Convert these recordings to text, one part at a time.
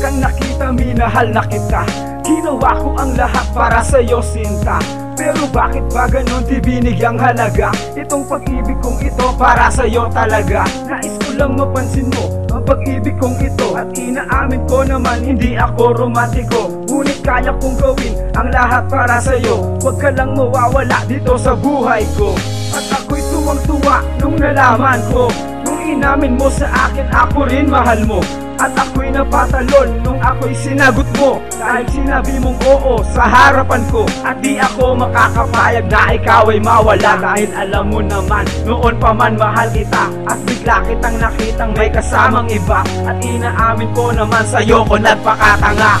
kang nakita, minahal na kita. Ginawa ko ang lahat para sa'yo, sinta. Pero bakit ba ganun di binigyang halaga? Itong pag-ibig kong ito para sa'yo talaga. Nais ko lang mapansin mo ang pag-ibig kong ito, at inaamin ko naman hindi ako romantiko. Ngunit kaya kong gawin ang lahat para sa'yo. Huwag ka lang mawawala dito sa buhay ko. At ako'y tuwang-tuwa nung nalaman ko, nung inamin mo sa akin ako rin mahal mo. At ako'y napatalon nung ako'y sinagot mo, dahil sinabi mong oo sa harapan ko. At di ako makakapayag na ikaw ay mawala, dahil alam mo naman noon pa man mahal kita. At bigla kitang nakitang may kasamang iba, at inaamin ko naman sa'yo ko nagpakatanga.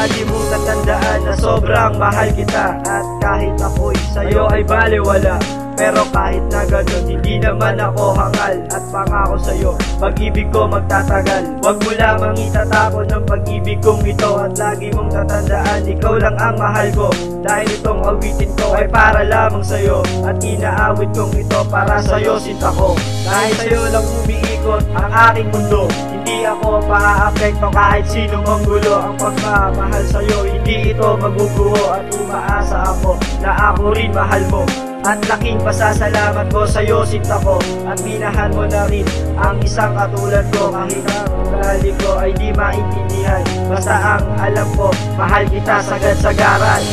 Lagi mong tatandaan na sobrang mahal kita, at kahit ako'y sa'yo ay baliwala. Pero kahit na ganun, hindi naman ako hangal, at pangako sa'yo, pag-ibig ko magtatagal. Huwag mo lamang itatapon ng pag-ibig kong ito, at lagi mong tatandaan, ikaw lang ang mahal ko. Dahil itong awitin ko ay para lamang sa'yo, at inaawit kong ito para sa'yo, sinta ko. Dahil sa'yo lang umiikot ang aking mundo, hindi ako maaapekto kahit sino mang gulo. Ang pagmamahal sa'yo, hindi ito maguguho, at umaasa ako na ako rin mahal mo. At laking pasasalamat ko sa'yo, sinta ko, at minahal mo na rin ang isang katulad ko. Kahit ang ugali ko ay di maintindihan, basta ang alam ko, mahal kita sagad-sagaran.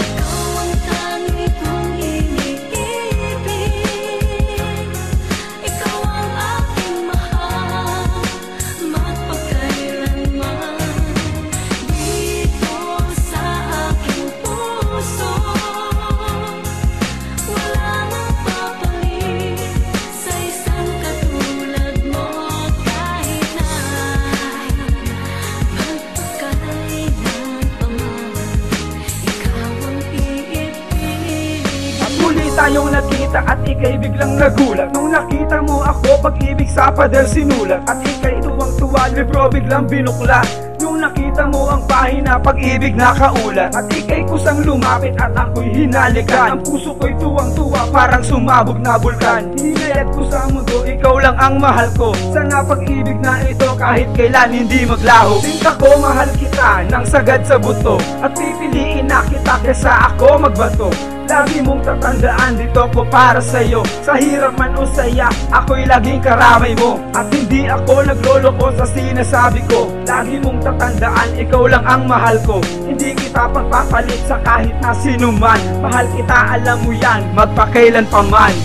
Tayong nagkita at ika'y biglang nagulat nung nakita mo ako, pag-ibig sa pader sinulat. At ika'y tuwang-tuwa, libro biglang binuklat nung nakita mo ang pahina, pag-ibig nakaulat. At ika'y kusang lumapit at ako'y hinalikan. Ang puso ko'y tuwang-tuwa, parang sumabog na bulkan. Hinayat ko sa mundo, ikaw lang ang mahal ko. Sana pag-ibig na ito kahit kailan hindi maglaho. Sinta ko, mahal kita nang sagad sa buto, at pipiliin na kita kesa ako magbato. Lagi mong tatandaan, dito ko para sa'yo. Sa hirap man o saya, ako'y laging karamay mo. At hindi ako nagloloko sa sinasabi ko. Lagi mong tatandaan, ikaw lang ang mahal ko. Hindi kita pagpapalit sa kahit na sino man. Mahal kita, alam mo yan, magpakailan pa man.